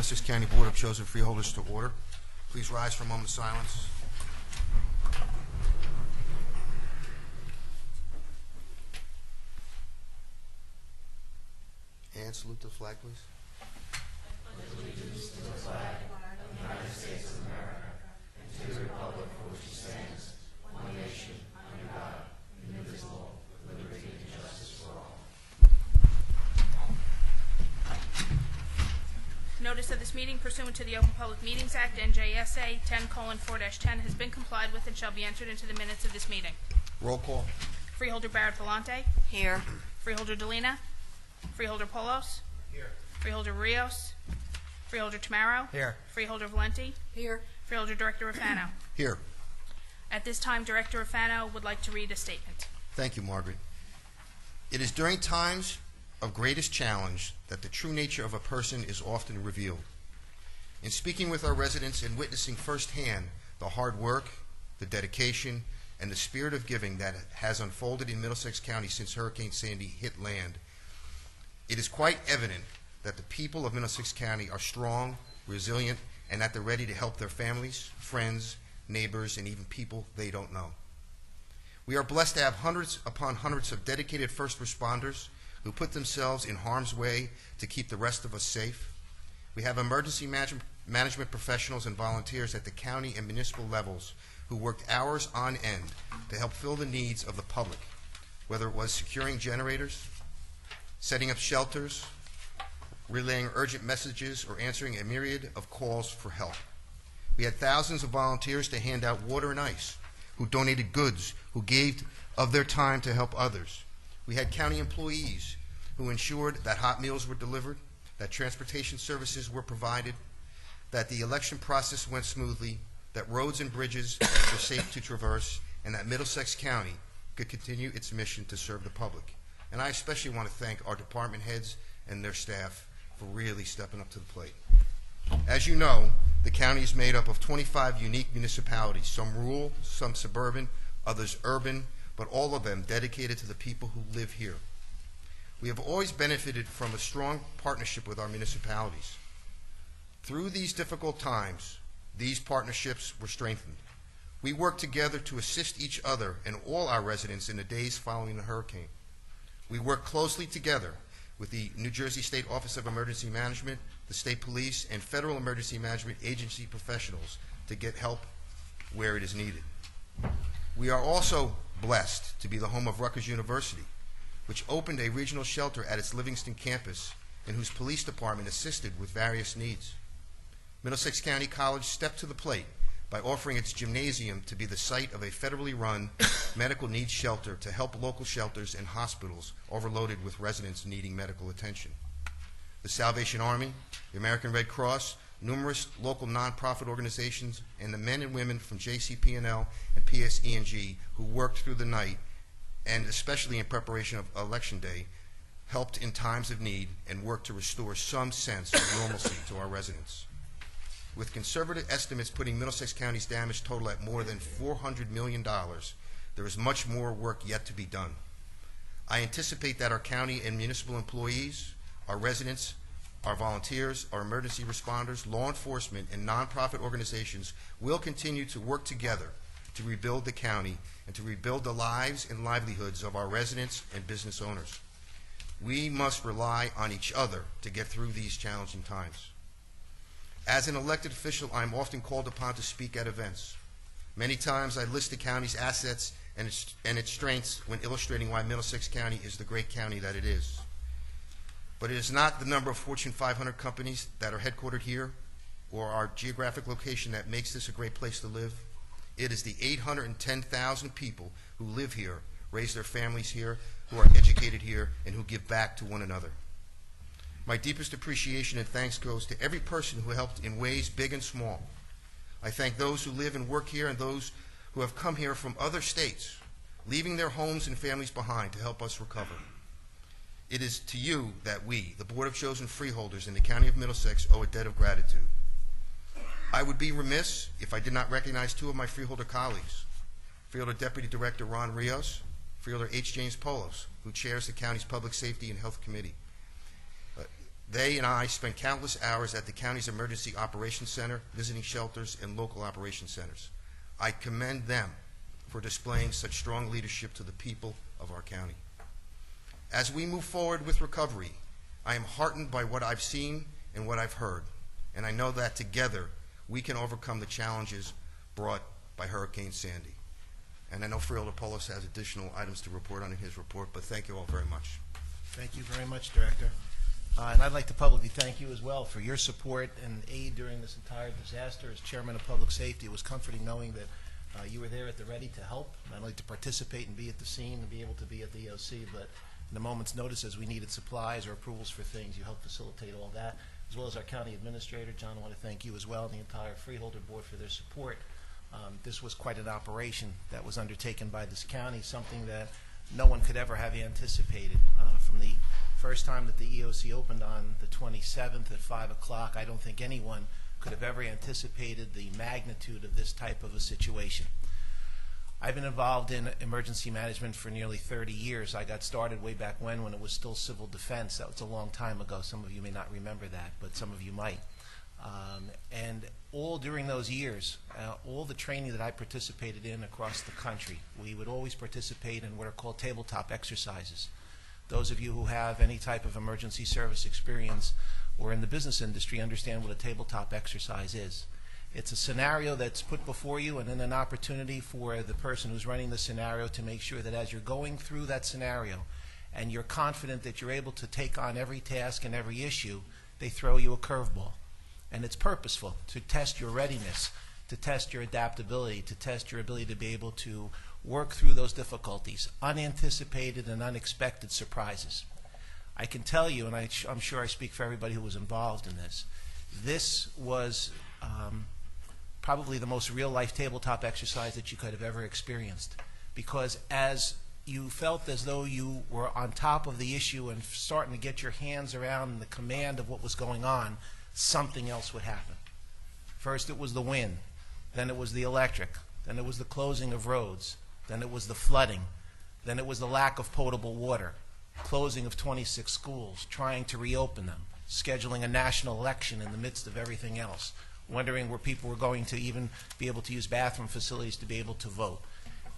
Middlesex County Board of Chosen Freeholders to order. Please rise for a moment of silence. And salute the flag, please. I pledge allegiance to the flag of the United States of America and to the republic for which it stands, one nation, under God, indivisible, with liberty and justice for all. Notice of this meeting pursuant to the Open Public Meetings Act, NJSA 10:4-10, has been complied with and shall be entered into the minutes of this meeting. Roll call. Freeholder Barrett Vellante. Here. Freeholder Delina. Freeholder Polos. Here. Freeholder Rios. Freeholder Tamaro. Here. Freeholder Valenti. Here. Freeholder Director Rafano. Here. At this time, Director Rafano would like to read a statement. Thank you, Margaret. It is during times of greatest challenge that the true nature of a person is often revealed. In speaking with our residents and witnessing firsthand the hard work, the dedication, and the spirit of giving that has unfolded in Middlesex County since Hurricane Sandy hit land, it is quite evident that the people of Middlesex County are strong, resilient, and that they're ready to help their families, friends, neighbors, and even people they don't know. We are blessed to have hundreds upon hundreds of dedicated first responders who put themselves in harm's way to keep the rest of us safe. We have emergency management professionals and volunteers at the county and municipal levels who worked hours on end to help fill the needs of the public, whether it was securing generators, setting up shelters, relaying urgent messages, or answering a myriad of calls for help. We had thousands of volunteers to hand out water and ice, who donated goods, who gave of their time to help others. We had county employees who ensured that hot meals were delivered, that transportation services were provided, that the election process went smoothly, that roads and bridges were safe to traverse, and that Middlesex County could continue its mission to serve the public. And I especially want to thank our department heads and their staff for really stepping up to the plate. As you know, the county is made up of 25 unique municipalities, some rural, some suburban, others urban, but all of them dedicated to the people who live here. We have always benefited from a strong partnership with our municipalities. Through these difficult times, these partnerships were strengthened. We worked together to assist each other and all our residents in the days following the hurricane. We worked closely together with the New Jersey State Office of Emergency Management, the State Police, and Federal Emergency Management Agency professionals to get help where it is needed. We are also blessed to be the home of Rutgers University, which opened a regional shelter at its Livingston campus and whose police department assisted with various needs. Middlesex County College stepped to the plate by offering its gymnasium to be the site of a federally run medical needs shelter to help local shelters and hospitals overloaded with residents needing medical attention. The Salvation Army, the American Red Cross, numerous local nonprofit organizations, and the men and women from JCP&L and PSE&G who worked through the night, and especially in preparation of Election Day, helped in times of need and worked to restore some sense of normalcy to our residents. With conservative estimates putting Middlesex County's damage total at more than $400 million, there is much more work yet to be done. I anticipate that our county and municipal employees, our residents, our volunteers, our emergency responders, law enforcement, and nonprofit organizations will continue to work together to rebuild the county and to rebuild the lives and livelihoods of our residents and business owners. We must rely on each other to get through these challenging times. As an elected official, I am often called upon to speak at events. Many times I list the county's assets and its strengths when illustrating why Middlesex County is the great county that it is. But it is not the number of Fortune 500 companies that are headquartered here or our geographic location that makes this a great place to live. It is the 810,000 people who live here, raise their families here, who are educated here, and who give back to one another. My deepest appreciation and thanks goes to every person who helped in ways big and small. I thank those who live and work here and those who have come here from other states, leaving their homes and families behind to help us recover. It is to you that we, the Board of Chosen Freeholders in the County of Middlesex, owe a debt of gratitude. I would be remiss if I did not recognize two of my freeholder colleagues, Freeholder Deputy Director Ron Rios, Freeholder H. James Polos, who chairs the county's Public Safety and Health Committee. They and I spent countless hours at the county's Emergency Operations Center, visiting shelters, and local operation centers. I commend them for displaying such strong leadership to the people of our county. As we move forward with recovery, I am heartened by what I've seen and what I've heard, and I know that together we can overcome the challenges brought by Hurricane Sandy. And I know Freeholder Polis has additional items to report on in his report, but thank you all very much. Thank you very much, Director. And I'd like to publicly thank you as well for your support and aid during this entire disaster. As Chairman of Public Safety, it was comforting knowing that you were there at the ready to help, not only to participate and be at the scene and be able to be at the EOC, but in a moment's notice as we needed supplies or approvals for things, you helped facilitate all that, as well as our County Administrator. John, I want to thank you as well and the entire Freeholder Board for their support. This was quite an operation that was undertaken by this county, something that no one could ever have anticipated. From the first time that the EOC opened on the 27th at 5 o'clock, I don't think anyone could have ever anticipated the magnitude of this type of a situation. I've been involved in emergency management for nearly 30 years. I got started way back when it was still civil defense. That was a long time ago. Some of you may not remember that, but some of you might. And all during those years, all the training that I participated in across the country, we would always participate in what are called tabletop exercises. Those of you who have any type of emergency service experience or in the business industry understand what a tabletop exercise is. It's a scenario that's put before you and then an opportunity for the person who's running the scenario to make sure that as you're going through that scenario and you're confident that you're able to take on every task and every issue, they throw you a curveball. And it's purposeful to test your readiness, to test your adaptability, to test your ability to be able to work through those difficulties, unanticipated and unexpected surprises. I can tell you, and I'm sure I speak for everybody who was involved in this, this was probably the most real-life tabletop exercise that you could have ever experienced, because as you felt as though you were on top of the issue and starting to get your hands around the command of what was going on, something else would happen. First it was the wind, then it was the electric, then it was the closing of roads, then it was the flooding, then it was the lack of potable water, closing of 26 schools, trying to reopen them, scheduling a national election in the midst of everything else, wondering where people were going to even be able to use bathroom facilities to be able to vote.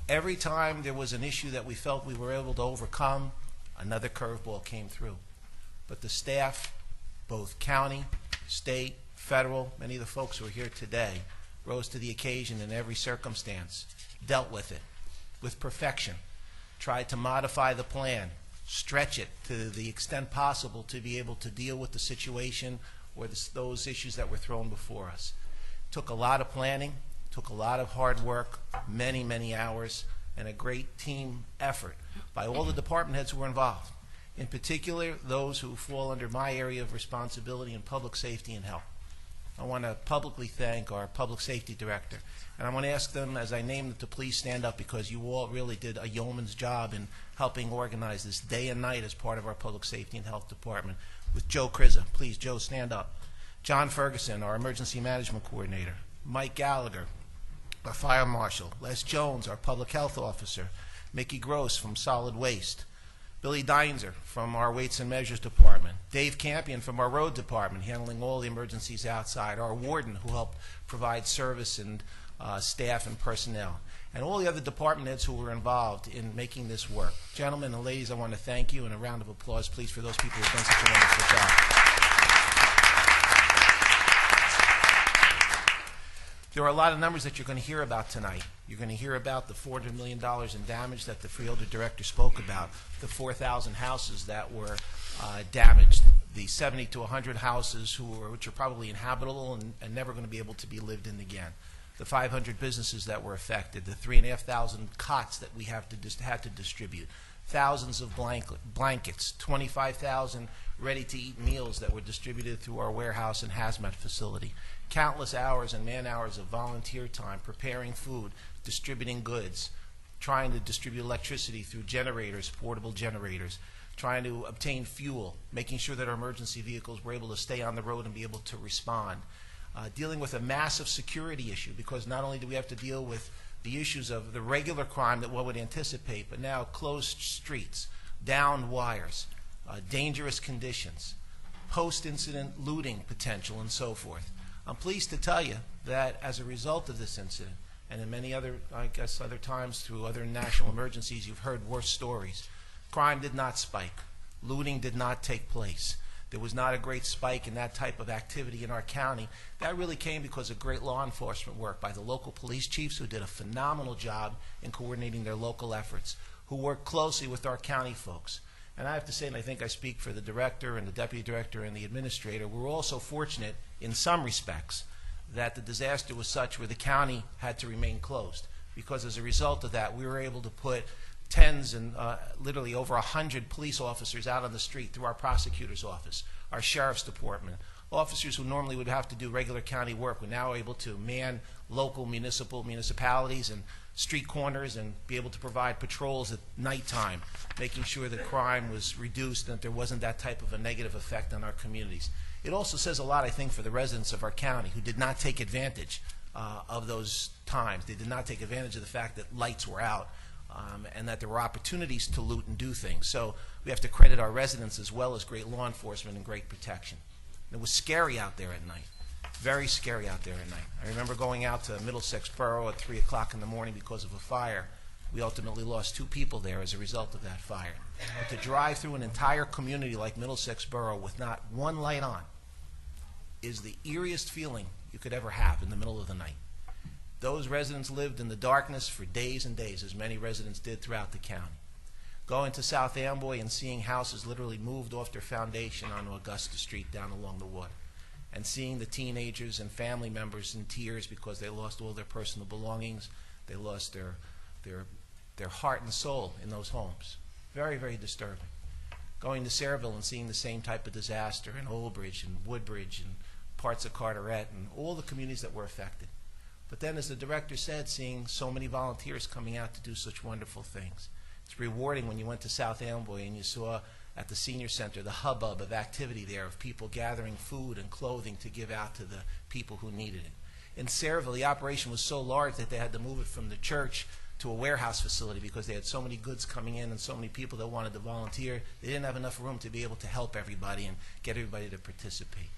Every time there was an issue that we felt we were able to overcome, another curveball came through. But the staff, both county, state, federal, many of the folks who are here today, rose to the occasion in every circumstance, dealt with it with perfection, tried to modify the plan, stretch it to the extent possible to be able to deal with the situation or those issues that were thrown before us. Took a lot of planning, took a lot of hard work, many, many hours, and a great team effort by all the department heads who were involved. In particular, those who fall under my area of responsibility in public safety and health. I want to publicly thank our public safety director. And I want to ask them, as I name them, to please stand up, because you all really did a yeoman's job in helping organize this day and night as part of our public safety and health department. With Joe Krizza. Please, Joe, stand up. John Ferguson, our emergency management coordinator. Mike Gallagher, our fire marshal. Les Jones, our public health officer. Mickey Gross from solid waste. Billy Deinzer from our Weights and Measures department. Dave Campion from our road department, handling all the emergencies outside. Our warden, who helped provide service and staff and personnel. And all the other department heads who were involved in making this work. Gentlemen and ladies, I want to thank you, and a round of applause, please, for those people who have done such a wonderful job. There are a lot of numbers that you're going to hear about tonight. You're going to hear about the $400 million in damage that the Freeholder Director spoke about, the 4,000 houses that were damaged, the 70 to 100 houses which are probably inhabitable and never going to be able to be lived in again, the 500 businesses that were affected, the 3,500 cots that we had to distribute, thousands of blankets, 25,000 ready-to-eat meals that were distributed through our warehouse and hazmat facility, countless hours and man-hours of volunteer time preparing food, distributing goods, trying to distribute electricity through generators, portable generators, trying to obtain fuel, making sure that our emergency vehicles were able to stay on the road and be able to respond, dealing with a massive security issue, because not only do we have to deal with the issues of the regular crime that one would anticipate, but now closed streets, downed wires, dangerous conditions, post-incident looting potential, and so forth. I'm pleased to tell you that as a result of this incident, and in many other, I guess, other times through other national emergencies, you've heard worse stories. Crime did not spike. Looting did not take place. There was not a great spike in that type of activity in our county. That really came because of great law enforcement work by the local police chiefs, who did a phenomenal job in coordinating their local efforts, who worked closely with our county folks. And I have to say, and I think I speak for the director and the deputy director and the administrator, we're also fortunate in some respects that the disaster was such where the county had to remain closed, because as a result of that, we were able to put tens and literally over 100 police officers out on the street through our prosecutor's office, our sheriff's department. Officers who normally would have to do regular county work were now able to man local municipalities and street corners and be able to provide patrols at nighttime, making sure that crime was reduced and that there wasn't that type of a negative effect on our communities. It also says a lot, I think, for the residents of our county who did not take advantage of those times. They did not take advantage of the fact that lights were out and that there were opportunities to loot and do things. So we have to credit our residents as well as great law enforcement and great protection. It was scary out there at night, very scary out there at night. I remember going out to Middlesex Borough at 3 o'clock in the morning because of a fire. We ultimately lost 2 people there as a result of that fire. But to drive through an entire community like Middlesex Borough with not one light on is the eeriest feeling you could ever have in the middle of the night. Those residents lived in the darkness for days and days, as many residents did throughout the county. Going to South Amboy and seeing houses literally moved off their foundation onto Augusta Street down along the water, and seeing the teenagers and family members in tears because they lost all their personal belongings, they lost their heart and soul in those homes. Very, very disturbing. Going to Sayreville and seeing the same type of disaster in Old Bridge and Woodbridge and parts of Carteret and all the communities that were affected. But then, as the director said, seeing so many volunteers coming out to do such wonderful things. It's rewarding when you went to South Amboy and you saw at the senior center the hubbub of activity there, of people gathering food and clothing to give out to the people who needed it. In Sayreville, the operation was so large that they had to move it from the church to a warehouse facility because they had so many goods coming in and so many people that wanted to volunteer. They didn't have enough room to be able to help everybody and get everybody to participate.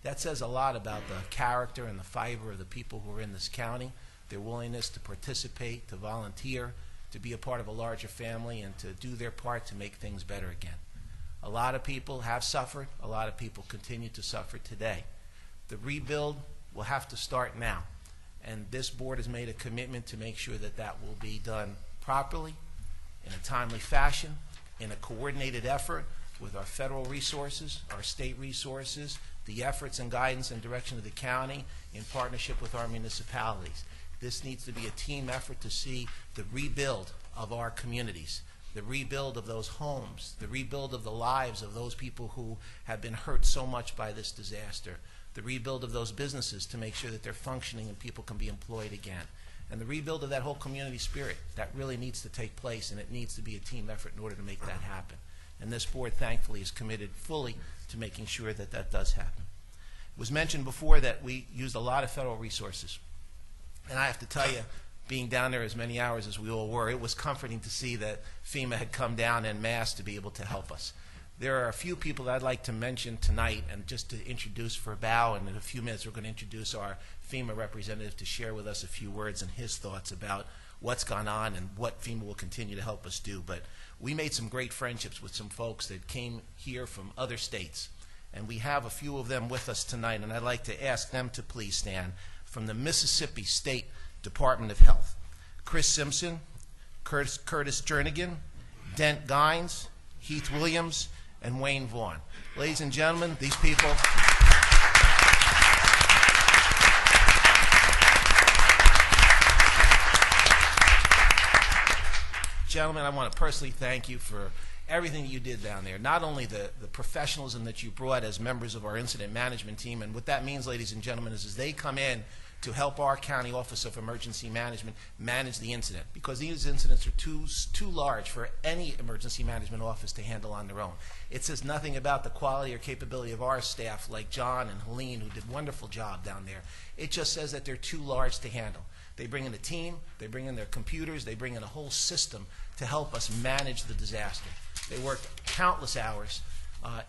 That says a lot about the character and the fiber of the people who are in this county, their willingness to participate, to volunteer, to be a part of a larger family, and to do their part to make things better again. A lot of people have suffered. A lot of people continue to suffer today. The rebuild will have to start now, and this board has made a commitment to make sure that that will be done properly, in a timely fashion, in a coordinated effort with our federal resources, our state resources, the efforts and guidance and direction of the county in partnership with our municipalities. This needs to be a team effort to see the rebuild of our communities, the rebuild of those homes, the rebuild of the lives of those people who have been hurt so much by this disaster, the rebuild of those businesses to make sure that they're functioning and people can be employed again, and the rebuild of that whole community spirit. That really needs to take place, and it needs to be a team effort in order to make that happen. And this board, thankfully, is committed fully to making sure that that does happen. It was mentioned before that we used a lot of federal resources. And I have to tell you, being down there as many hours as we all were, it was comforting to see that FEMA had come down en masse to be able to help us. There are a few people that I'd like to mention tonight, and just to introduce for Bao, and in a few minutes we're going to introduce our FEMA representative to share with us a few words and his thoughts about what's gone on and what FEMA will continue to help us do. But we made some great friendships with some folks that came here from other states, and we have a few of them with us tonight, and I'd like to ask them to please stand. From the Mississippi State Department of Health: Chris Simpson, Curtis Jernigan, Dent Gines, Heath Williams, and Wayne Vaughn. Ladies and gentlemen, these people... Gentlemen, I want to personally thank you for everything you did down there. Not only the professionalism that you brought as members of our incident management team, and what that means, ladies and gentlemen, is they come in to help our County Office of Emergency Management manage the incident, because these incidents are too large for any emergency management office to handle on their own. It says nothing about the quality or capability of our staff, like John and Helene, who did a wonderful job down there. It just says that they're too large to handle. They bring in a team, they bring in their computers, they bring in a whole system to help us manage the disaster. They worked countless hours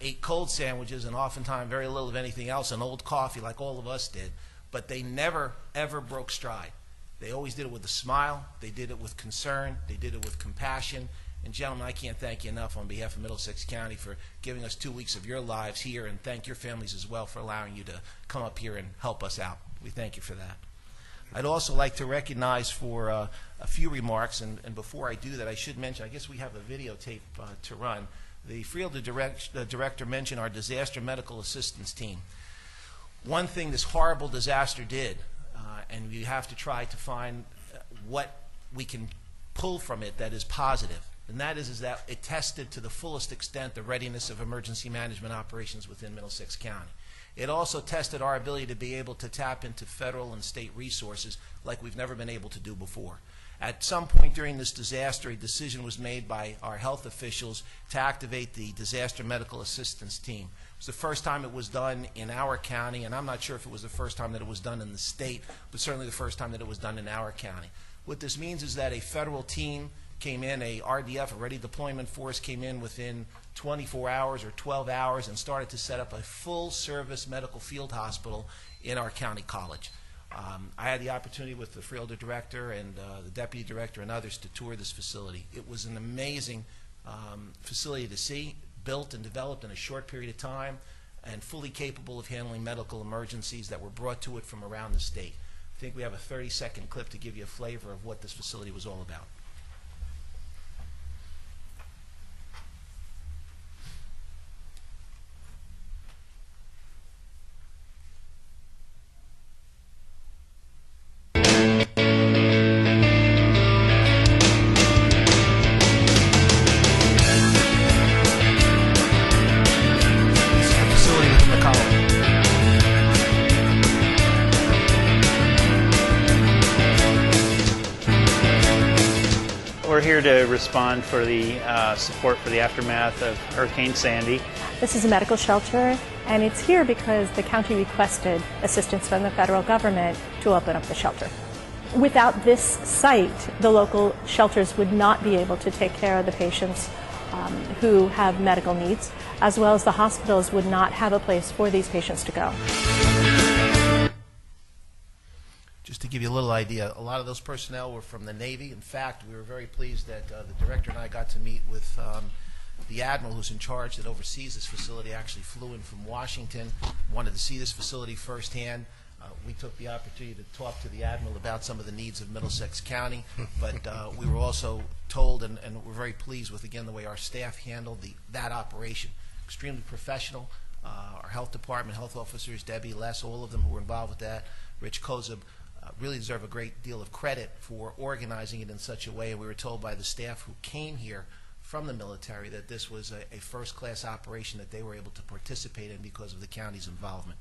ate cold sandwiches and oftentimes very little of anything else, and old coffee like all of us did. But they never, ever broke stride. They always did it with a smile. They did it with concern. They did it with compassion. And gentlemen, I can't thank you enough on behalf of Middlesex County for giving us 2 weeks of your lives here, and thank your families as well for allowing you to come up here and help us out. We thank you for that. I'd also like to recognize for a few remarks, and before I do that, I should mention, I guess we have a videotape to run. The Freeholder director mentioned our disaster medical assistance team. One thing this horrible disaster did, and we have to try to find what we can pull from it that is positive, and that is that it tested to the fullest extent the readiness of emergency management operations within Middlesex County. It also tested our ability to be able to tap into federal and state resources like we've never been able to do before. At some point during this disaster, a decision was made by our health officials to activate the disaster medical assistance team. It was the first time it was done in our county, and I'm not sure if it was the first time that it was done in the state, but certainly the first time that it was done in our county. What this means is that a federal team came in, a RDF, a Ready Deployment Force, came in within 24 hours or 12 hours and started to set up a full-service medical field hospital in our county college. I had the opportunity with the Freeholder director and the deputy director and others to tour this facility. It was an amazing facility to see, built and developed in a short period of time, and fully capable of handling medical emergencies that were brought to it from around the state. I think we have a 30-second clip to give you a flavor of what this facility was all about. We're here to respond for the support for the aftermath of Hurricane Sandy. This is a medical shelter, and it's here because the county requested assistance from the federal government to open up the shelter. Without this site, the local shelters would not be able to take care of the patients who have medical needs, as well as the hospitals would not have a place for these patients to go. Just to give you a little idea, a lot of those personnel were from the Navy. In fact, we were very pleased that the director and I got to meet with the admiral who's in charge that oversees this facility. Actually flew in from Washington, wanted to see this facility firsthand. We took the opportunity to talk to the admiral about some of the needs of Middlesex County, but we were also told, and we're very pleased with, again, the way our staff handled that operation. Extremely professional. Our health department, health officers, Debbie, Les, all of them who were involved with that, Rich Kozub, really deserve a great deal of credit for organizing it in such a way. And we were told by the staff who came here from the military that this was a first-class operation that they were able to participate in because of the county's involvement.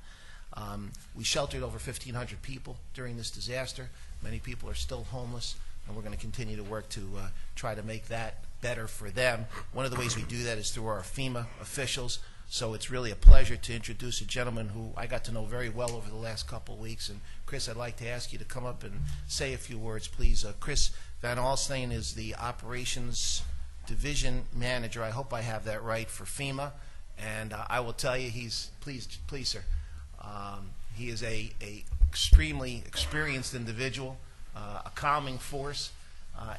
We sheltered over 1,500 people during this disaster. Many people are still homeless, and we're going to continue to work to try to make that better for them. One of the ways we do that is through our FEMA officials. So it's really a pleasure to introduce a gentleman who I got to know very well over the last couple of weeks. And Chris, I'd like to ask you to come up and say a few words, please. Chris Van Alstein is the Operations Division Manager. I hope I have that right for FEMA. And I will tell you, please, sir. He is a extremely experienced individual, a calming force.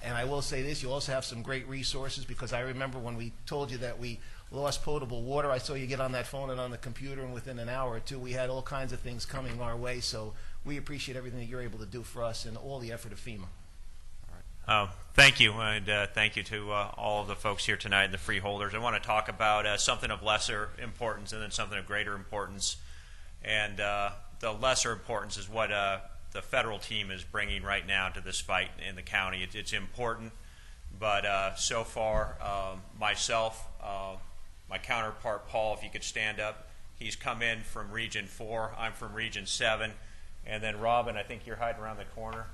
And I will say this, you also have some great resources, because I remember when we told you that we lost potable water, I saw you get on that phone and on the computer, and within an hour or two we had all kinds of things coming our way. So we appreciate everything that you're able to do for us and all the effort of FEMA. Thank you, and thank you to all of the folks here tonight and the Freeholders. I want to talk about something of lesser importance and then something of greater importance. And the lesser importance is what the federal team is bringing right now to this fight in the county. It's important, but so far, myself, my counterpart, Paul, if you could stand up, he's come in from Region 4. I'm from Region 7. And then Robin, I think you're hiding around the corner.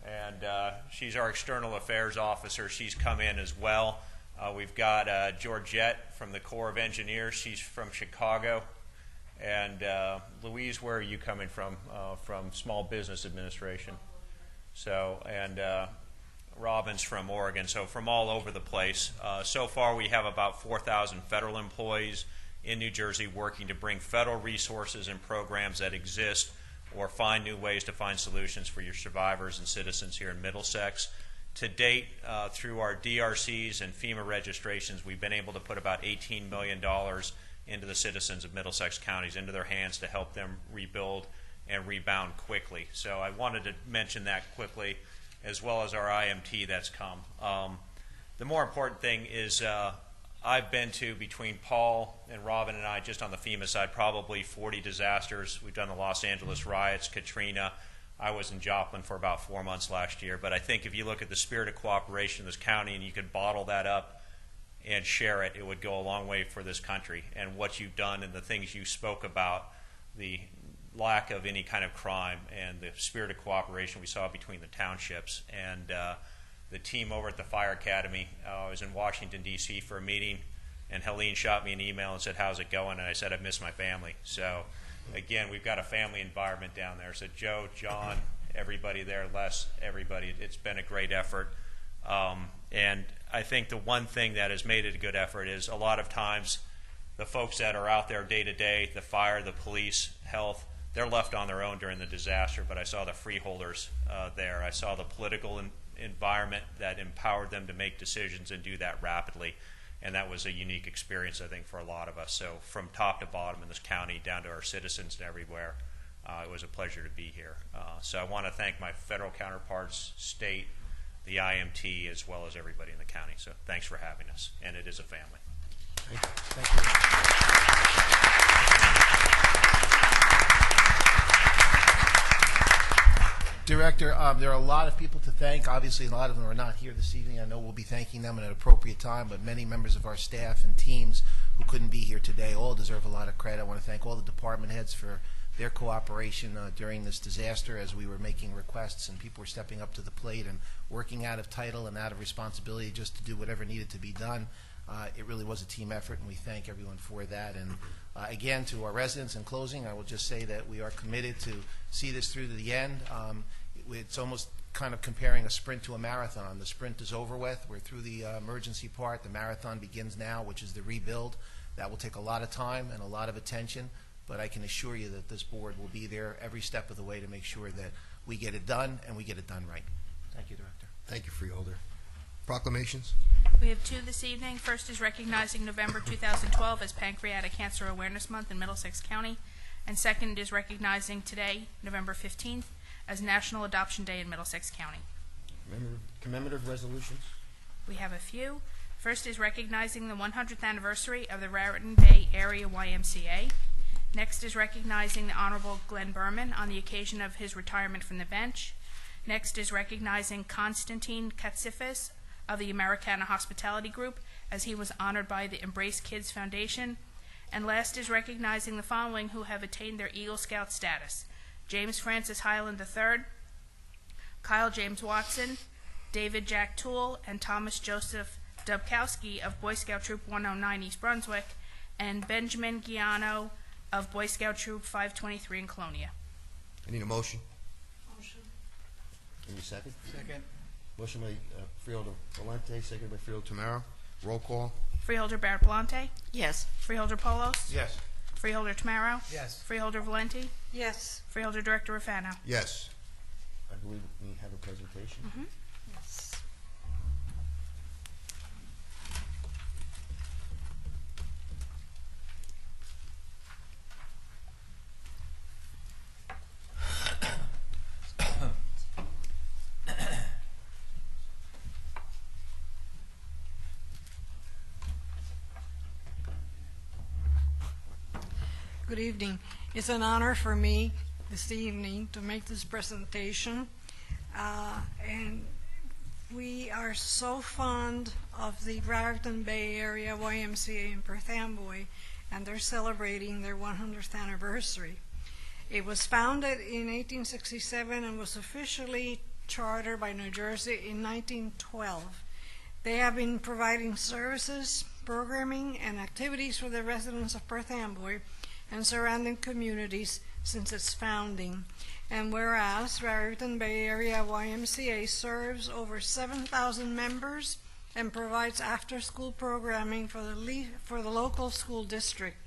And she's our External Affairs Officer. She's come in as well. We've got Georgette from the Corps of Engineers. She's from Chicago. And Louise, where are you coming from? From Small Business Administration. So, and Robbins from Oregon, so from all over the place. So far we have about 4,000 federal employees in New Jersey working to bring federal resources and programs that exist or find new ways to find solutions for your survivors and citizens here in Middlesex. To date, through our DRCs and FEMA registrations, we've been able to put about $18 million into the citizens of Middlesex counties, into their hands to help them rebuild and rebound quickly. So I wanted to mention that quickly, as well as our IMT that's come. The more important thing is I've been to, between Paul and Robin and I, just on the FEMA side, probably 40 disasters. We've done the Los Angeles riots, Katrina. I was in Joplin for about 4 months last year. But I think if you look at the spirit of cooperation in this county and you could bottle that up and share it, it would go a long way for this country. And what you've done and the things you spoke about, the lack of any kind of crime and the spirit of cooperation we saw between the townships and the team over at the Fire Academy. I was in Washington, D.C. for a meeting, and Helene shot me an email and said, "How's it going?" And I said, "I've missed my family." So again, we've got a family environment down there. So Joe, John, everybody there, Les, everybody, it's been a great effort. And I think the one thing that has made it a good effort is a lot of times the folks that are out there day to day, the fire, the police, health, they're left on their own during the disaster. But I saw the freeholders there. I saw the political environment that empowered them to make decisions and do that rapidly. And that was a unique experience, I think, for a lot of us. So from top to bottom in this county, down to our citizens and everywhere, it was a pleasure to be here. So I want to thank my federal counterparts, state, the IMT, as well as everybody in the county. So thanks for having us, and it is a family. Thank you. Director, there are a lot of people to thank. Obviously, a lot of them are not here this evening. I know we'll be thanking them at an appropriate time, but many members of our staff and teams who couldn't be here today all deserve a lot of credit. I want to thank all the department heads for their cooperation during this disaster as we were making requests and people were stepping up to the plate and working out of title and out of responsibility just to do whatever needed to be done. It really was a team effort, and we thank everyone for that. And again, to our residents, in closing, I will just say that we are committed to see this through to the end. It's almost kind of comparing a sprint to a marathon. The sprint is over with. We're through the emergency part. The marathon begins now, which is the rebuild. That will take a lot of time and a lot of attention, but I can assure you that this board will be there every step of the way to make sure that we get it done and we get it done right. Thank you, Director. Thank you, Freeholder. Proclamations. We have two this evening. First is recognizing November 2012 as Pancreatic Cancer Awareness Month in Middlesex County, and second is recognizing today, November 15th, as National Adoption Day in Middlesex County. Commemorative resolutions. We have a few. First is recognizing the 100th anniversary of the Raritan Bay Area YMCA. Next is recognizing the Honorable Glenn Berman on the occasion of his retirement from the bench. Next is recognizing Konstantin Katsifis of the Americana Hospitality Group, as he was honored by the Embrace Kids Foundation. And last is recognizing the following who have attained their Eagle Scout status: James Francis Highland III, Kyle James Watson, David Jack Toole, and Thomas Joseph Dubkowski of Boy Scout Troop 109 East Brunswick, and Benjamin Giano of Boy Scout Troop 523 in Colonia. I need a motion. Motion. Any second? Second. Motion by Freeholder Valente, second by Freeholder Tamaro. Roll call. Freeholder Barrett Belante, Yes. Freeholder Polos, Yes. Freeholder Tamaro, Yes. Freeholder Valenti, Yes. Freeholder Director Rafano. Yes. I believe we have a presentation. Yes. Good evening. It's an honor for me this evening to make this presentation. And we are so fond of the Raritan Bay Area YMCA in Perth Amboy, and they're celebrating their 100th anniversary. It was founded in 1867 and was officially chartered by New Jersey in 1912. They have been providing services, programming, and activities for the residents of Perth Amboy and surrounding communities since its founding. And whereas Raritan Bay Area YMCA serves over 7,000 members and provides after-school programming for the local school district.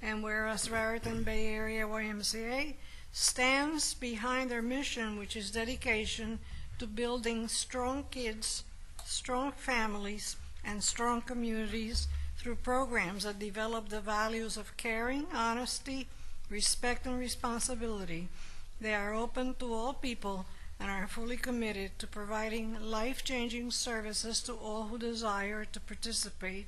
And whereas Raritan Bay Area YMCA stands behind their mission, which is dedication to building strong kids, strong families, and strong communities through programs that develop the values of caring, honesty, respect, and responsibility. They are open to all people and are fully committed to providing life-changing services to all who desire to participate.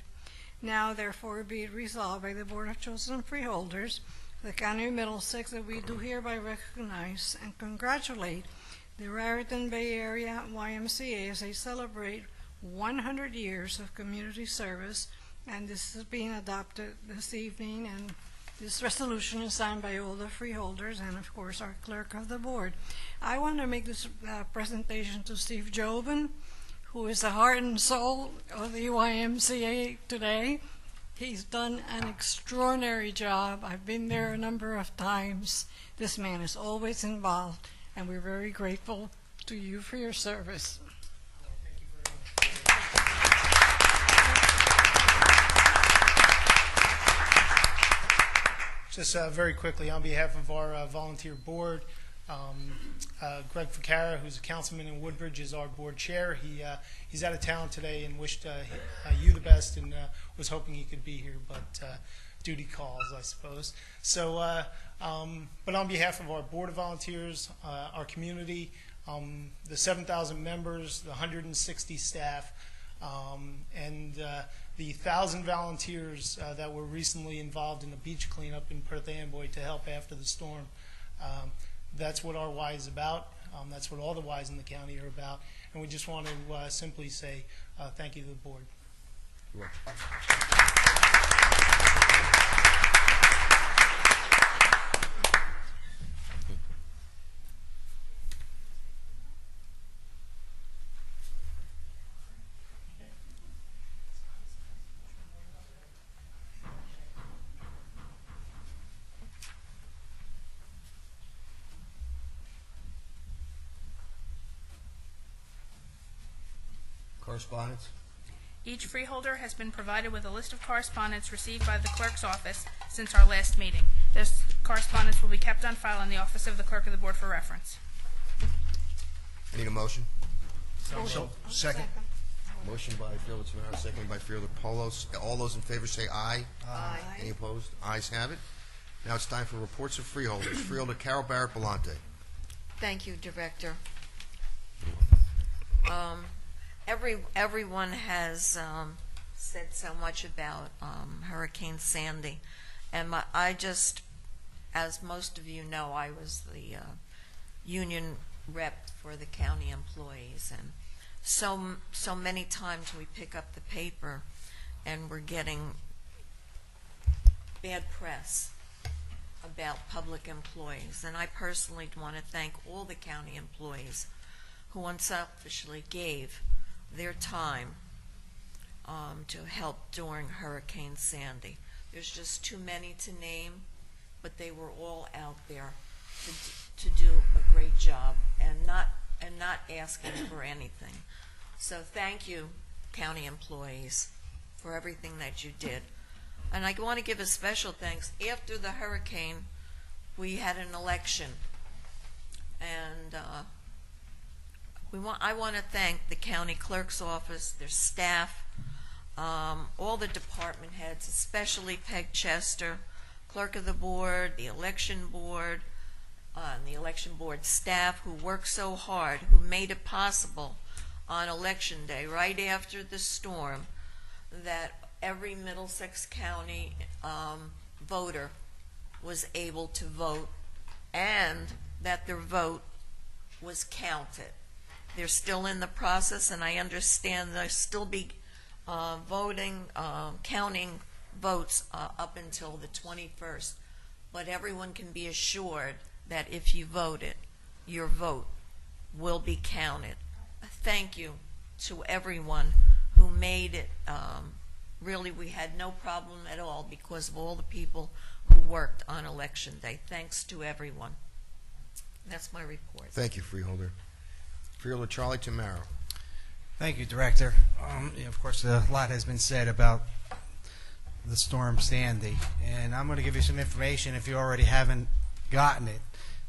Now, therefore, be it resolved by the Board of Chosen Freeholders, the County of Middlesex, that we do hereby recognize and congratulate the Raritan Bay Area YMCA as they celebrate 100 years of community service, and this is being adopted this evening, and this resolution is signed by all the freeholders and, of course, our clerk of the board. I want to make this presentation to Steve Jobin, who is the heart and soul of the YMCA today. He's done an extraordinary job. I've been there a number of times. This man is always involved, and we're very grateful to you for your service. Just very quickly, on behalf of our volunteer board, Greg Ficara, who's a councilman in Woodbridge, is our board chair. He's out of town today and wished you the best, and was hoping he could be here, but duty calls, I suppose. So, but on behalf of our board of volunteers, our community, the 7,000 members, the 160 staff, and the 1,000 volunteers that were recently involved in the beach cleanup in Perth Amboy to help after the storm. That's what our Y is about. That's what all the Ys in the county are about. And we just want to simply say thank you to the board. You're welcome. Correspondence? Each freeholder has been provided with a list of correspondence received by the clerk's office since our last meeting. This correspondence will be kept on file in the office of the clerk of the board for reference. I need a motion. Second. Motion by Fielder Tamara, second by Fielder Polos. All those in favor say aye. Aye. Any opposed? Ayes have it. Now it's time for reports of freeholders. Freeholder Carol Barrett Belante. Thank you, Director. Everyone has said so much about Hurricane Sandy, and I just, as most of you know, I was the union rep for the county employees, and so many times we pick up the paper and we're getting bad press about public employees, and I personally want to thank all the county employees who unselfishly gave their time to help during Hurricane Sandy. There's just too many to name, but they were all out there to do a great job and not asking for anything. So thank you, county employees, for everything that you did. And I want to give a special thanks. After the hurricane, we had an election, and I want to thank the county clerk's office, their staff, all the department heads, especially Peg Chester, clerk of the board, the election board, and the election board staff who worked so hard, who made it possible on election day, right after the storm, that every Middlesex County voter was able to vote, and that their vote was counted. They're still in the process, and I understand they'll still be counting votes up until the 21st. But everyone can be assured that if you voted, your vote will be counted. Thank you to everyone who made it. Really, we had no problem at all because of all the people who worked on election day. Thanks to everyone. That's my report. Thank you, Freeholder. Freeholder Charlie Tamaro. Thank you, Director. Of course, a lot has been said about the Storm Sandy, and I'm going to give you some information if you already haven't gotten it,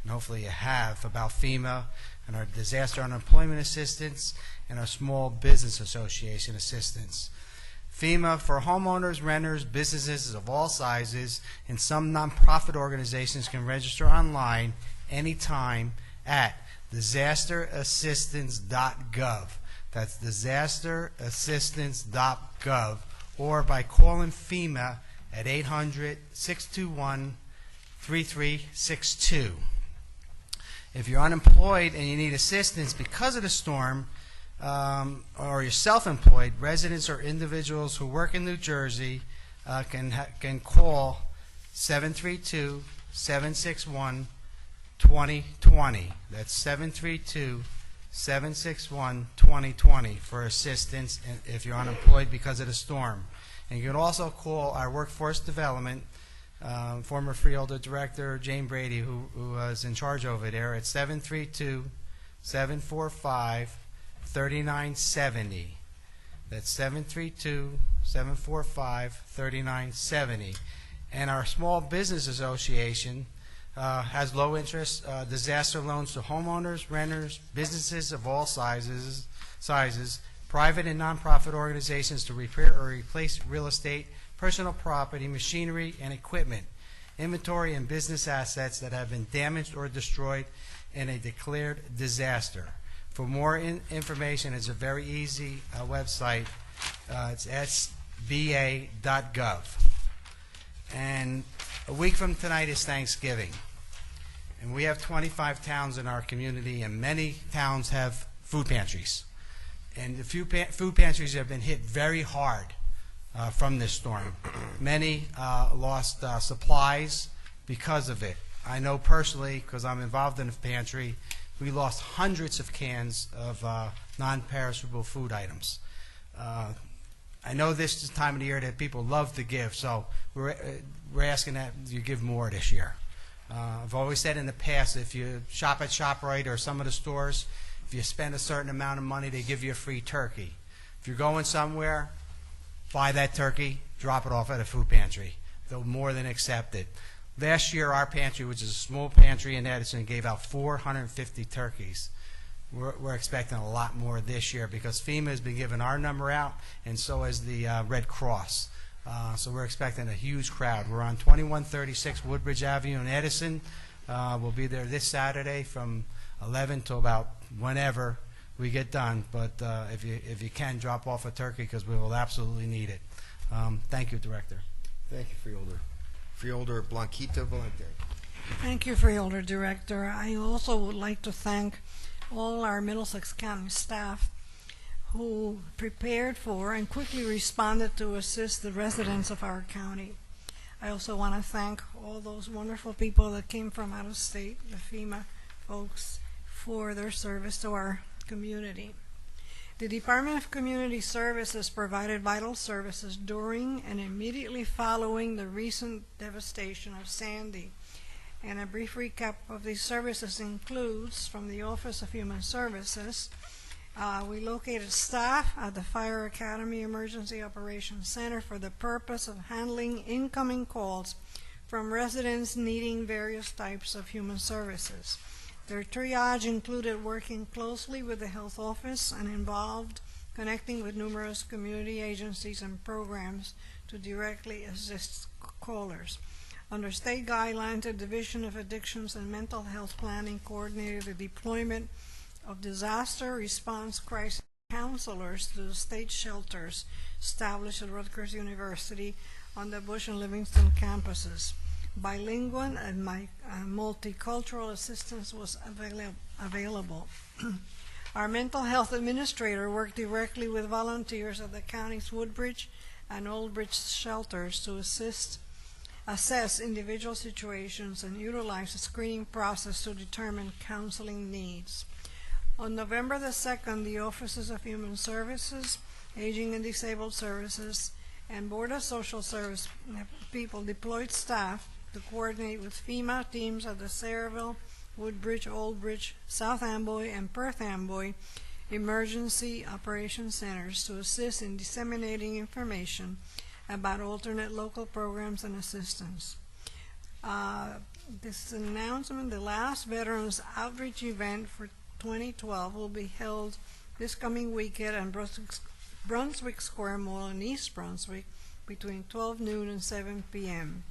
and hopefully you have, about FEMA and our Disaster Unemployment Assistance and our Small Business Association Assistance. FEMA for homeowners, renters, businesses of all sizes, and some nonprofit organizations can register online anytime at disasterassistance.gov. That's disasterassistance.gov, or by calling FEMA at 800-621-3362. If you're unemployed and you need assistance because of the storm, or you're self-employed, residents or individuals who work in New Jersey can call 732-761-2020. That's 732-761-2020 for assistance if you're unemployed because of the storm. And you can also call our workforce development, former Freeholder Director Jane Brady, who was in charge over there, at 732-745-3970. That's 732-745-3970. And our Small Business Association has low interest disaster loans to homeowners, renters, businesses of all sizes, private and nonprofit organizations to repair or replace real estate, personal property, machinery, and equipment, inventory, and business assets that have been damaged or destroyed in a declared disaster. For more information, it's a very easy website. It's sba.gov. And a week from tonight is Thanksgiving. And we have 25 towns in our community, and many towns have food pantries. And the few food pantries have been hit very hard from this storm. Many lost supplies because of it. I know personally, because I'm involved in the pantry, we lost hundreds of cans of non-perishable food items. I know this is the time of the year that people love to give, so we're asking that you give more this year. I've always said in the past, if you shop at ShopRite or some of the stores, if you spend a certain amount of money, they give you a free turkey. If you're going somewhere, buy that turkey, drop it off at a food pantry. They'll more than accept it. Last year, our pantry, which is a small pantry in Edison, gave out 450 turkeys. We're expecting a lot more this year because FEMA has been giving our number out, and so has the Red Cross. So we're expecting a huge crowd. We're on 2136 Woodbridge Avenue in Edison. We'll be there this Saturday from 11 till about whenever we get done. But if you can, drop off a turkey because we will absolutely need it. Thank you, Director. Thank you, Freeholder. Freeholder Blanquita Valente. Thank you, Freeholder Director. I also would like to thank all our Middlesex County staff who prepared for and quickly responded to assist the residents of our county. I also want to thank all those wonderful people that came from out of state, the FEMA folks, for their service to our community. The Department of Community Services provided vital services during and immediately following the recent devastation of Sandy. And a brief recap of these services includes, from the Office of Human Services, we located staff at the Fire Academy Emergency Operations Center for the purpose of handling incoming calls from residents needing various types of human services. Their triage included working closely with the health office and involved connecting with numerous community agencies and programs to directly assist callers. Under state guidelines, the Division of Addictions and Mental Health Planning coordinated the deployment of disaster response crisis counselors to the state shelters established at Rutgers University on the Bush and Livingston campuses. Bilingual and multicultural assistance was available. Our mental health administrator worked directly with volunteers at the county's Woodbridge and Old Bridge shelters to assess individual situations and utilize a screening process to determine counseling needs. On November the 2nd, the Offices of Human Services, Aging and Disabled Services, and Board of Social Service people deployed staff to coordinate with FEMA teams at the Sayreville, Woodbridge, Old Bridge, South Amboy, and Perth Amboy Emergency Operations Centers to assist in disseminating information about alternate local programs and assistance. This is an announcement. The last Veterans Outreach event for 2012 will be held this coming weekend at Brunswick Square Mall in East Brunswick between 12 noon and 7 p.m.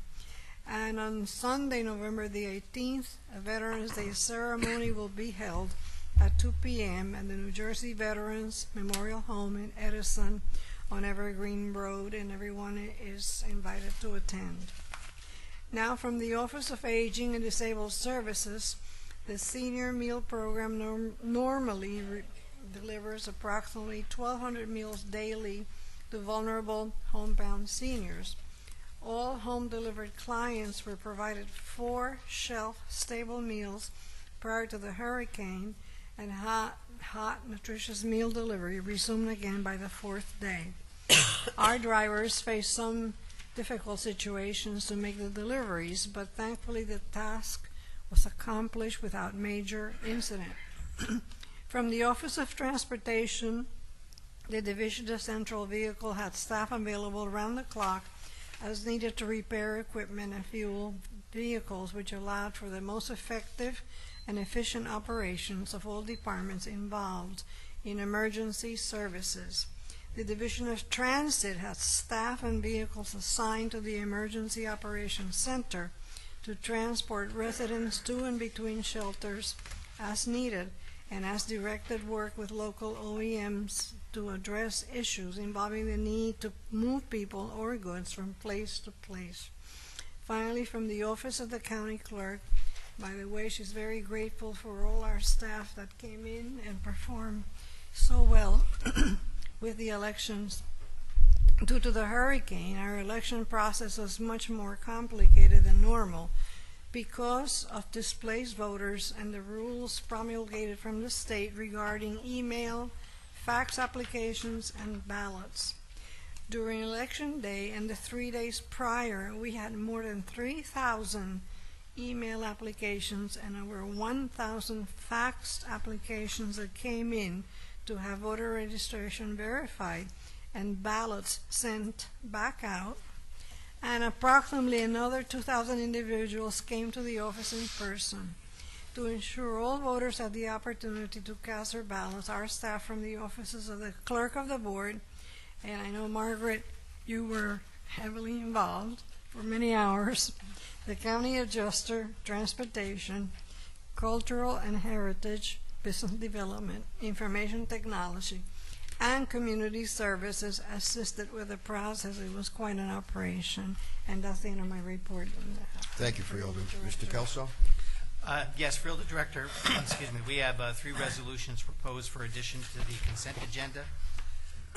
And on Sunday, November the 18th, a Veterans Day ceremony will be held at 2 p.m. at the New Jersey Veterans Memorial Home in Edison on Evergreen Road, and everyone is invited to attend. Now, from the Office of Aging and Disabled Services, the Senior Meal Program normally delivers approximately 1,200 meals daily to vulnerable homebound seniors. All home-delivered clients were provided 4 shelf-stable meals prior to the hurricane, and hot, nutritious meal delivery resumed again by the 4th day. Our drivers faced some difficult situations to make the deliveries, but thankfully the task was accomplished without major incident. From the Office of Transportation, the Division of Central Vehicle had staff available around the clock as needed to repair equipment and fuel vehicles, which allowed for the most effective and efficient operations of all departments involved in emergency services. The Division of Transit has staff and vehicles assigned to the Emergency Operations Center to transport residents to and between shelters as needed, and as directed work with local OEMs to address issues involving the need to move people or goods from place to place. Finally, from the Office of the County Clerk, by the way, she's very grateful for all our staff that came in and performed so well with the elections. Due to the hurricane, our election process was much more complicated than normal because of displaced voters and the rules promulgated from the state regarding email, fax applications, and ballots. During Election Day and the 3 days prior, we had more than 3,000 email applications and over 1,000 faxed applications that came in to have voter registration verified and ballots sent back out, and approximately another 2,000 individuals came to the office in person. To ensure all voters had the opportunity to cast their ballots, our staff from the offices of the Clerk of the Board, and I know, Margaret, you were heavily involved for many hours, the County Adjuster, Transportation, Cultural and Heritage, Business Development, Information Technology, and Community Services assisted with the process. It was quite an operation, and that's the end of my report. Thank you, Freeholder. Mr. Kelso? Yes, Freeholder Director, excuse me, we have 3 resolutions proposed for addition to the consent agenda.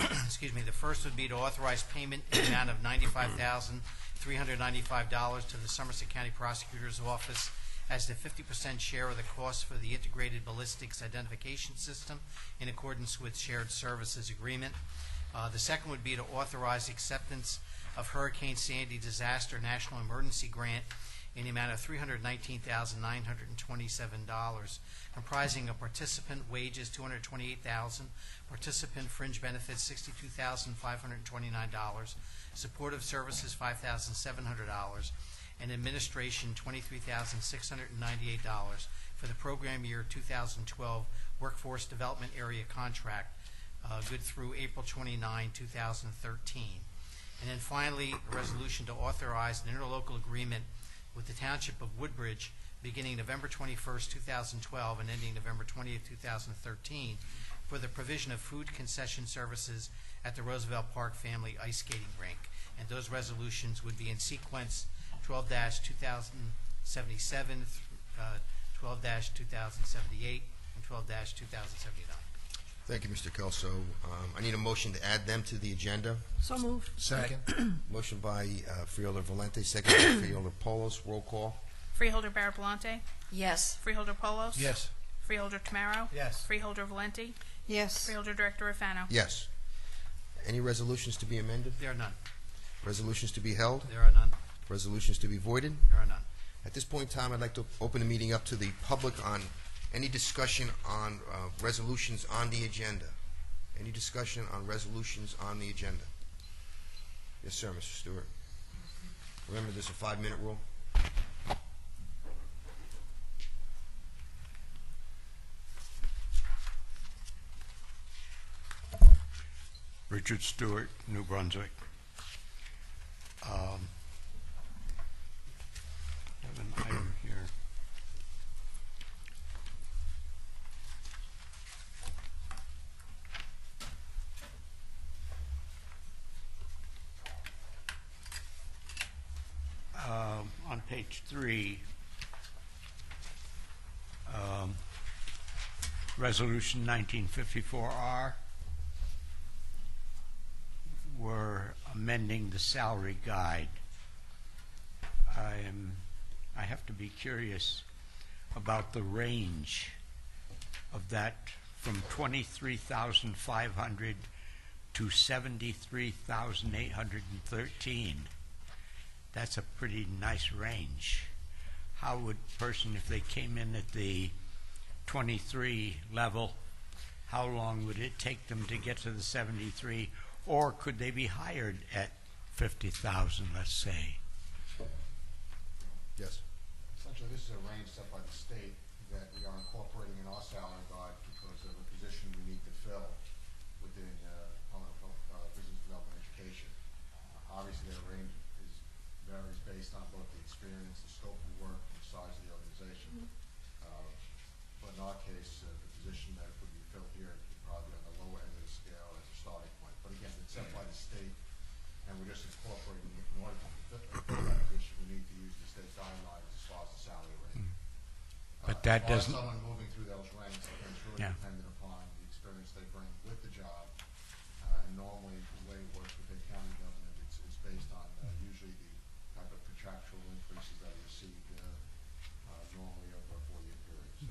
Excuse me, the first would be to authorize payment in the amount of $95,395 to the Somerset County Prosecutor's Office as the 50% share of the cost for the Integrated Ballistics Identification System in accordance with Shared Services Agreement. The second would be to authorize acceptance of Hurricane Sandy Disaster National Emergency Grant in the amount of $319,927, comprising of participant wages $228,000, participant fringe benefits $62,529, supportive services $5,700, and administration $23,698 for the program year 2012 Workforce Development Area Contract, good through April 29, 2013. And then finally, a resolution to authorize an interlocal agreement with the Township of Woodbridge beginning November 21st, 2012 and ending November 20th, 2013 for the provision of food concession services at the Roosevelt Park Family Ice Skating Rink. And those resolutions would be in sequence 12-2077, 12-2078, and 12-2079. Thank you, Mr. Kelso. I need a motion to add them to the agenda. So moved. Second. Motion by Freeholder Valente, second by Freeholder Polos. Roll call. Freeholder Barabulante, Yes. Freeholder Polos, Yes. Freeholder Tamaro, Yes. Freeholder Valenti, Yes. Freeholder Director Rafano. Yes. Any resolutions to be amended? There are none. Resolutions to be held? There are none. Resolutions to be voided? There are none. At this point in time, I'd like to open the meeting up to the public on any discussion on resolutions on the agenda. Any discussion on resolutions on the agenda? Yes, sir, Mr. Stewart. Remember, there's a 5-minute rule. Richard Stewart, New Brunswick. I have an item here. On page 3, Resolution 1954R. We're amending the salary guide. I have to be curious about the range of that from 23,500 to 73,813. That's a pretty nice range. How would a person, if they came in at the 23 level, how long would it take them to get to the 73? Or could they be hired at 50,000, let's say? Yes. Essentially, this is a range set by the state that we are incorporating in our salary guide because of a position we need to fill within business development education. Obviously, the range varies based on both the experience, the scope of work, and the size of the organization. But in our case, the position that would be filled here would probably be on the lower end of the scale as a starting point. But again, it's set by the state, and we're just incorporating it. In order to fill that position, we need to use the state guidelines as far as the salary rate. But that doesn't... Someone moving through those ranks, again, it's really dependent upon the experience they bring with the job. And normally, the way it works within county government, it's based on usually the type of contractual increases that are received normally over a 4-year period. So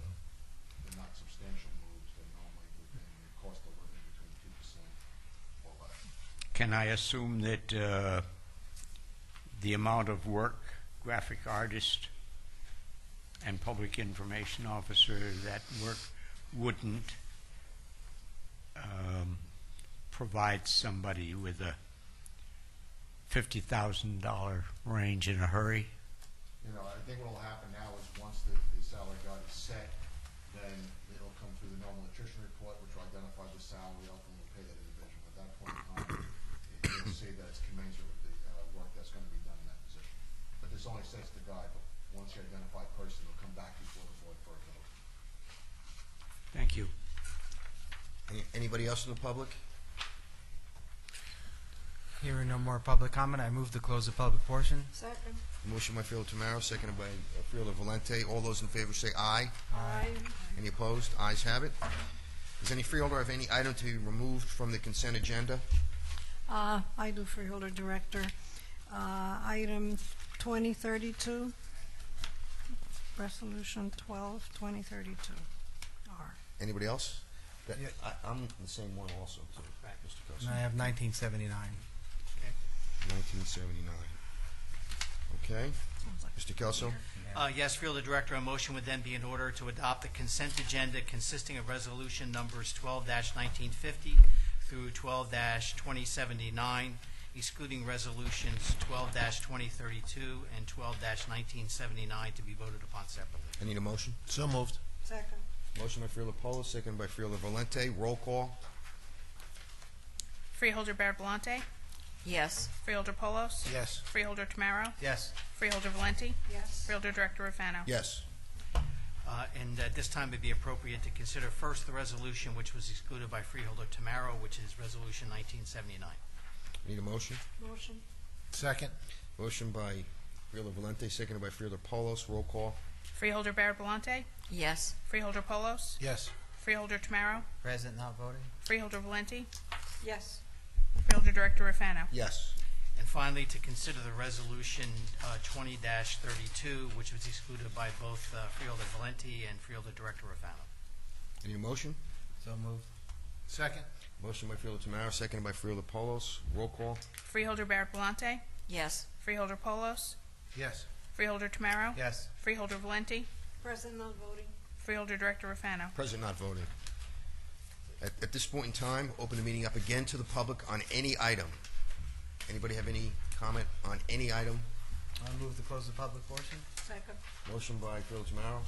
they're not substantial moves. They're normally within the cost of living between 2% or less. Can I assume that the amount of work, graphic artist and public information officer, that work wouldn't provide somebody with a $50,000 range in a hurry? You know, I think what will happen now is once the salary guide is set, then it'll come through the normal attrition report, which will identify the salary, ultimately pay that individual. At that point in time, you'll see that it's commensurate with the work that's going to be done in that position. But this only sets the guide, but once you identify a person, it'll come back before the board for a vote. Thank you. Anybody else in the public? Hearing no more public comment, I move to close the public portion. Second. Motion by Freeholder Tamaro, seconded by Freeholder Valente. All those in favor say aye. Aye. Any opposed? Ayes have it. Does any freeholder have any item to be removed from the consent agenda? I do, Freeholder Director. Item 2032, Resolution 12, 2032. R. Anybody else? I'm the same one also, too, Mr. And Costa. I have 1979. 1979. Okay. Mr. Kelso? Yes, Freeholder Director, a motion would then be in order to adopt the consent agenda consisting of resolution numbers 12-1950 through 12-2079, excluding resolutions 12-2032 and 12-1979 to be voted upon separately. I need a motion. So moved. Second. Motion by Freeholder Polo, seconded by Freeholder Valente. Roll call. Freeholder Bear-Belante, Yes. Freeholder Polos, Yes. Freeholder Tamaro, Yes. Freeholder Valenti, Yes. Freeholder Director Rufano. Yes. And at this time, it'd be appropriate to consider first the resolution which was excluded by Freeholder Tamaro, which is Resolution 1979. I need a motion. Motion. Second. Motion by Freeholder Valente, seconded by Freeholder Polos. Roll call. Freeholder Bear-Belante, Yes. Freeholder Polos, Yes. Freeholder Tamaro, Present, not voting? Freeholder Valenti, Yes. Freeholder Director Rufano. Yes. And finally, to consider the resolution 20-32, which was excluded by both Freeholder Valenti and Freeholder Director Rufano. I need a motion. So moved. Second. Motion by Freeholder Tamaro, seconded by Freeholder Polos. Roll call. Freeholder Bear-Belante, Yes. Freeholder Polos, Yes. Freeholder Tamaro? Yes. Freeholder Valenti? Present not voting. Freeholder Director Rafano? Present, not voting. At this point in time, open the meeting up again to the public on any item. Anybody have any comment on any item? I move to close the public portion. Second. Motion by Freeholder Tamaro,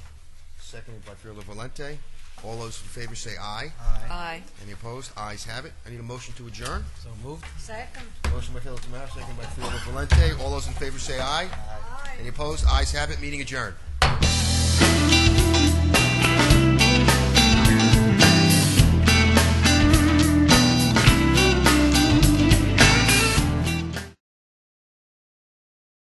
seconded by Freeholder Valente. All those in favor say aye. Aye. Any opposed? Ayes have it. I need a motion to adjourn. So moved. Second. Motion by Freeholder Tamaro, seconded by Freeholder Valente. All those in favor say aye. Aye. Any opposed? Ayes have it. Meeting adjourned.